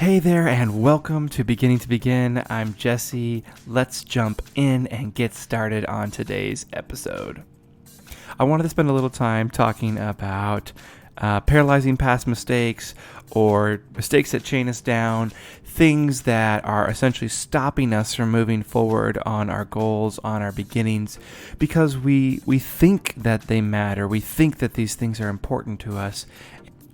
Hey there, and welcome to Beginning to Begin. I'm Jesse. Let's jump in and get started on today's episode. I wanted to spend a little time talking about paralyzing past mistakes or mistakes that chain us down, things that are essentially stopping us from moving forward on our goals, on our beginnings, because we think that they matter. We think that these things are important to us.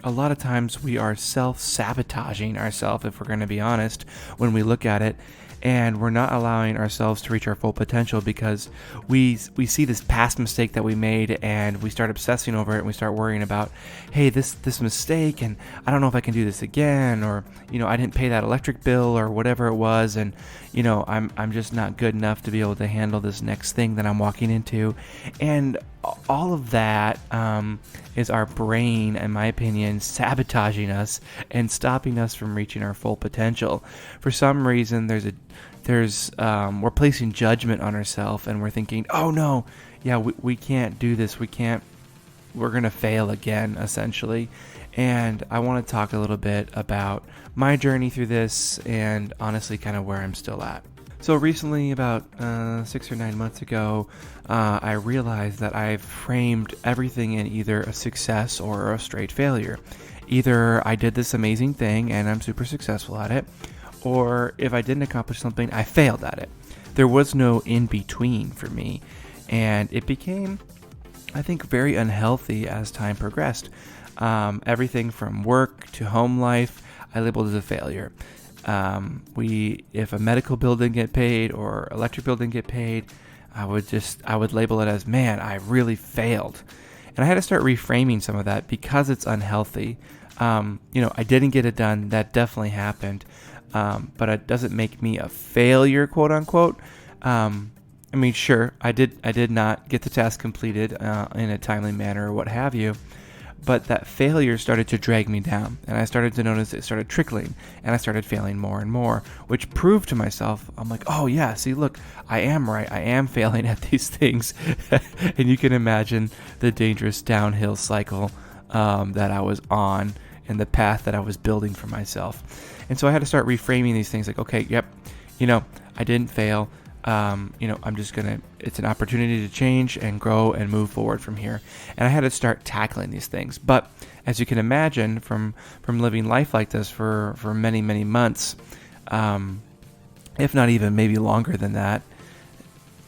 A lot of times we are self-sabotaging ourselves, if we're going to be honest, when we look at it, and we're not allowing ourselves to reach our full potential because we see this past mistake that we made and we start obsessing over it and we start worrying about, hey, this mistake, and I don't know if I can do this again, or I didn't pay that electric bill or whatever it was, and I'm just not good enough to be able to handle this next thing that I'm walking into. And all of that is our brain, in my opinion, sabotaging us and stopping us from reaching our full potential. For some reason, we're placing judgment on ourselves, and we're thinking, oh no, yeah, we can't do this. We're going to fail again, essentially. And I want to talk a little bit about my journey through this and honestly kind of where I'm still at. So recently, about 6 or 9 months ago, I realized that I've framed everything in either a success or a straight failure. Either I did this amazing thing and I'm super successful at it, or if I didn't accomplish something, I failed at it. There was no in-between for me, and it became, I think, very unhealthy as time progressed. Everything from work to home life, I labeled as a failure. If a medical bill didn't get paid or electric bill didn't get paid, I would label it as, man, I really failed. And I had to start reframing some of that because it's unhealthy. I didn't get it done. That definitely happened. But it doesn't make me a failure, quote unquote. Sure, I did not get the task completed, in a timely manner or what have you. But that failure started to drag me down, and I started to notice it started trickling, and I started failing more and more, which proved to myself, I'm like, oh yeah, see, look, I am right. I am failing at these things. And you can imagine the dangerous downhill cycle that I was on and the path that I was building for myself. And so I had to start reframing these things like, okay, yep, I didn't fail. It's an opportunity to change and grow and move forward from here. And I had to start tackling these things. But as you can imagine, from living life like this for many, many months, if not even maybe longer than that,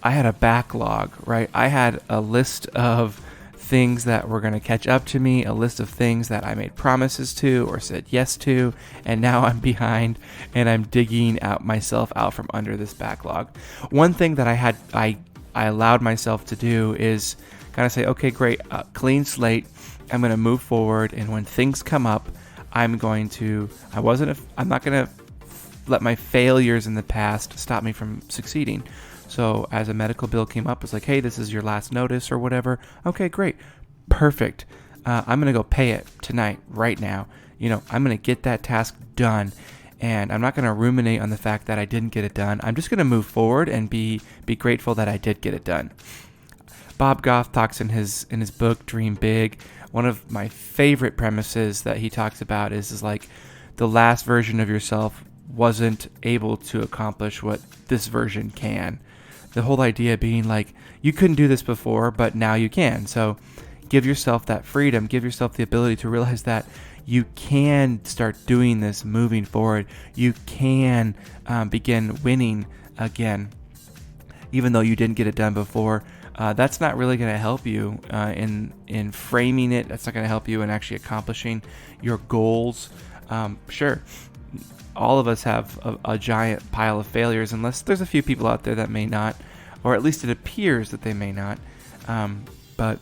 I had a backlog, right? I had a list of things that were going to catch up to me, a list of things that I made promises to or said yes to, and now I'm behind and I'm digging myself out from under this backlog. One thing that I allowed myself to do is kind of say, okay, great, clean slate. I'm going to move forward, and when things come up, I'm not going to let my failures in the past stop me from succeeding. So as a medical bill came up, it's like, hey, this is your last notice or whatever. Okay, great. Perfect. I'm going to go pay it tonight, right now. I'm going to get that task done, and I'm not going to ruminate on the fact that I didn't get it done. I'm just going to move forward and be grateful that I did get it done. Bob Goff talks in his book, Dream Big. One of my favorite premises that he talks about is like the last version of yourself wasn't able to accomplish what this version can. The whole idea being like, you couldn't do this before, but now you can. So give yourself that freedom, give yourself the ability to realize that you can start doing this moving forward. You can begin winning again, even though you didn't get it done before. That's not really going to help you in framing it. That's not going to help you in actually accomplishing your goals. Sure, all of us have a giant pile of failures, unless there's a few people out there that may not, or at least it appears that they may not. But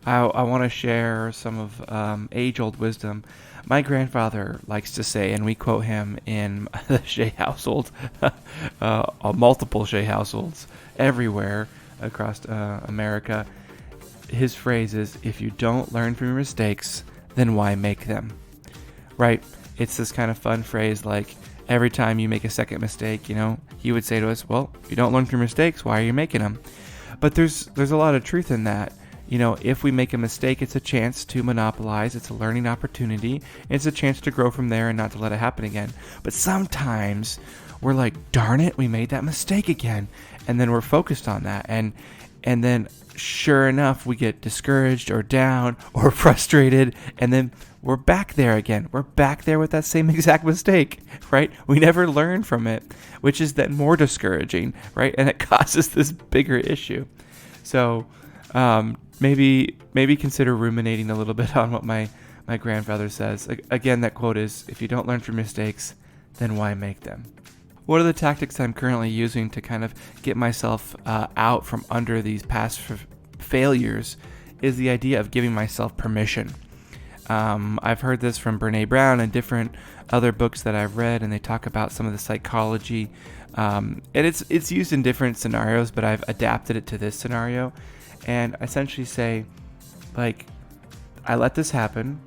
I want to share some of age-old wisdom. My grandfather likes to say, and we quote him in the Shea household, multiple Shea households everywhere across America. His phrase is, if you don't learn from your mistakes, then why make them? Right? It's this kind of fun phrase, like every time you make a second mistake, he would say to us, well, if you don't learn from your mistakes, why are you making them? But there's a lot of truth in that. if we make a mistake, it's a chance to monopolize. It's a learning opportunity. It's a chance to grow from there and not to let it happen again. But sometimes we're like, darn it, we made that mistake again. And then we're focused on that. And then sure enough, we get discouraged or down or frustrated. And then we're back there again. We're back there with that same exact mistake, right? We never learn from it, which is then more discouraging, right? And it causes this bigger issue. So maybe consider ruminating a little bit on what my grandfather says. Again, that quote is, if you don't learn from mistakes, then why make them? One of the tactics I'm currently using to kind of get myself out from under these past failures is the idea of giving myself permission. I've heard this from Brene Brown and different other books that I've read, and they talk about some of the psychology. And it's used in different scenarios, but I've adapted it to this scenario. And essentially say, like, I let this happen,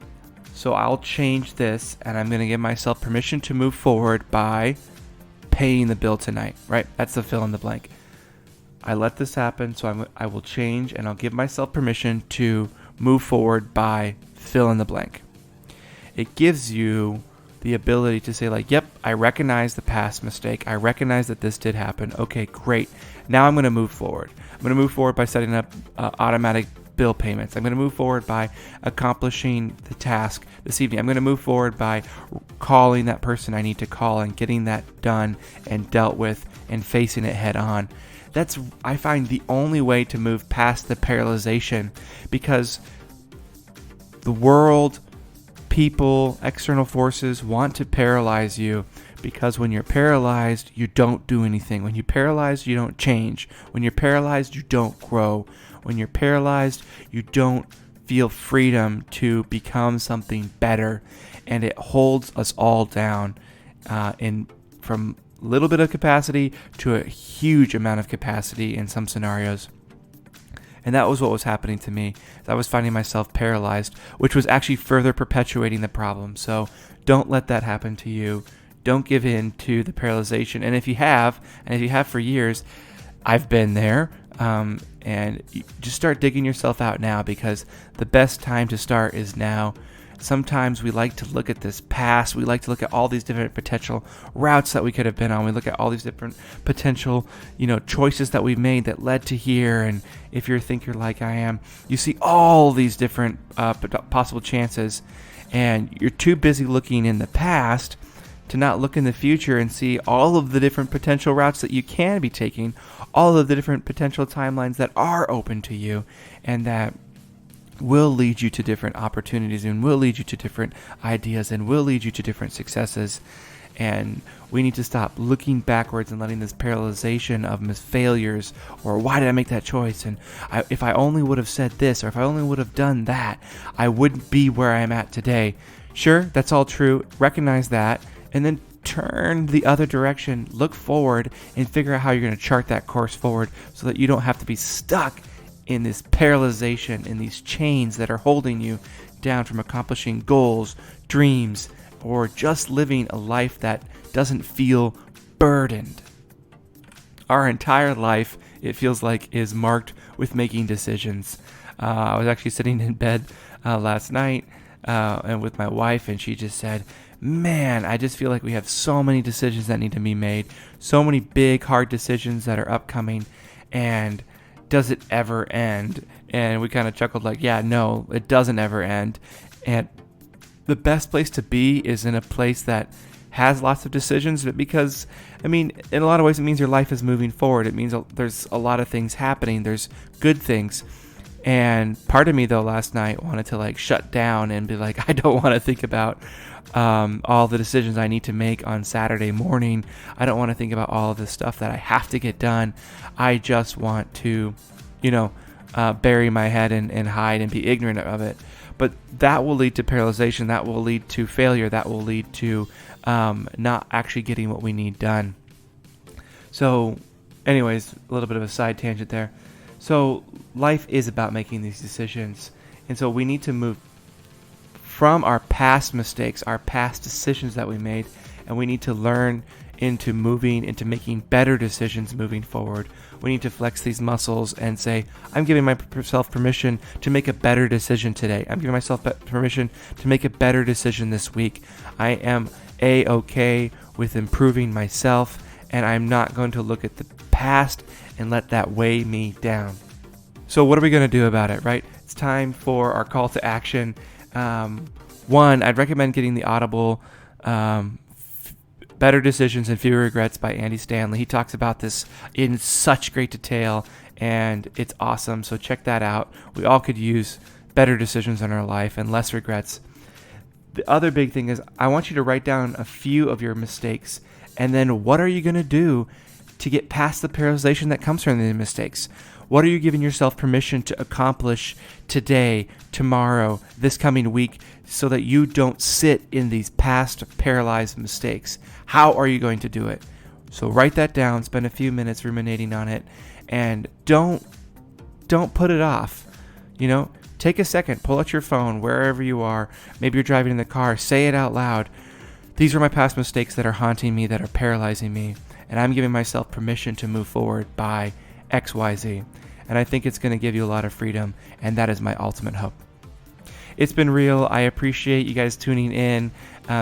so I'll change this, and I'm going to give myself permission to move forward by paying the bill tonight, right? That's the fill in the blank. I let this happen, so I will change, and I'll give myself permission to move forward by fill in the blank. It gives you the ability to say, like, yep, I recognize the past mistake. I recognize that this did happen. Okay, great. Now I'm going to move forward. I'm going to move forward by setting up automatic bill payments. I'm going to move forward by accomplishing the task this evening. I'm going to move forward by calling that person I need to call and getting that done and dealt with and facing it head on. That's, I find, the only way to move past the paralyzation, because the world, people, external forces want to paralyze you, because when you're paralyzed, you don't do anything. When you're paralyzed, you don't change. When you're paralyzed, you don't grow. When you're paralyzed, you don't feel freedom to become something better. And it holds us all down from a little bit of capacity to a huge amount of capacity in some scenarios. And that was what was happening to me. I was finding myself paralyzed, which was actually further perpetuating the problem. So don't let that happen to you. Don't give in to the paralyzation. And if you have for years, I've been there, and you just start digging yourself out now, because the best time to start is now. Sometimes we like to look at this past. We like to look at all these different potential routes that we could have been on. We look at all these different potential, choices that we've made that led to here. And if you're a thinker like I am, you see all these different possible chances, and you're too busy looking in the past to not look in the future and see all of the different potential routes that you can be taking, all of the different potential timelines that are open to you, and that will lead you to different opportunities, and will lead you to different ideas, and will lead you to different successes. And we need to stop looking backwards and letting this paralyzation of failures, or why did I make that choice, and if I only would have said this, or if I only would have done that, I wouldn't be where I am at today. Sure, that's all true. Recognize that, and then turn the other direction. Look forward and figure out how you're going to chart that course forward, so that you don't have to be stuck in this paralyzation, in these chains that are holding you down from accomplishing goals, dreams, or just living a life that doesn't feel burdened. Our entire life, it feels like, is marked with making decisions. I was actually sitting in bed last night and with my wife, and she just said, man, I just feel like we have so many decisions that need to be made, so many big, hard decisions that are upcoming, and does it ever end? And we kind of chuckled like, yeah, no, it doesn't ever end. And the best place to be is in a place that has lots of decisions, but because, in a lot of ways, it means your life is moving forward. It means there's a lot of things happening. There's good things. And part of me, though, last night wanted to shut down and be like, I don't want to think about all the decisions I need to make on Saturday morning. I don't want to think about all of the stuff that I have to get done. I just want to, bury my head and hide and be ignorant of it. But that will lead to paralyzation. That will lead to failure. That will lead to not actually getting what we need done. So, anyways, a little bit of a side tangent there. So life is about making these decisions. And so we need to move from our past mistakes, our past decisions that we made, and we need to learn into making better decisions moving forward. We need to flex these muscles and say, I'm giving myself permission to make a better decision today. I'm giving myself permission to make a better decision this week. I am A-okay with improving myself, and I'm not going to look at the past and let that weigh me down. So what are we going to do about it, right? It's time for our call to action. One, I'd recommend getting the Audible Better Decisions and Fewer Regrets by Andy Stanley. He talks about this in such great detail, and it's awesome. So check that out. We all could use better decisions in our life and less regrets. The other big thing is I want you to write down a few of your mistakes, and then what are you going to do to get past the paralyzation that comes from the mistakes? What are you giving yourself permission to accomplish today, tomorrow, this coming week, so that you don't sit in these past paralyzed mistakes? How are you going to do it? So write that down, spend a few minutes ruminating on it, and don't put it off. Take a second, pull out your phone wherever you are. Maybe you're driving in the car, say it out loud. These are my past mistakes that are haunting me, that are paralyzing me, and I'm giving myself permission to move forward by XYZ. And I think it's going to give you a lot of freedom, and that is my ultimate hope. It's been real. I appreciate you guys tuning in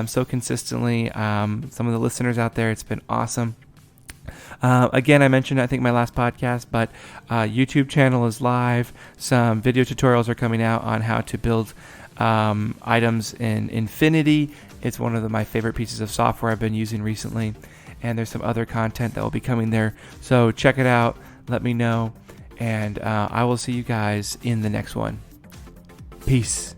so consistently. Some of the listeners out there, it's been awesome. Again, I mentioned, I think, my last podcast, but YouTube channel is live. Some video tutorials are coming out on how to build items in Infinity. It's one of my favorite pieces of software I've been using recently. And there's some other content that will be coming there. So check it out. Let me know. And I will see you guys in the next one. Peace.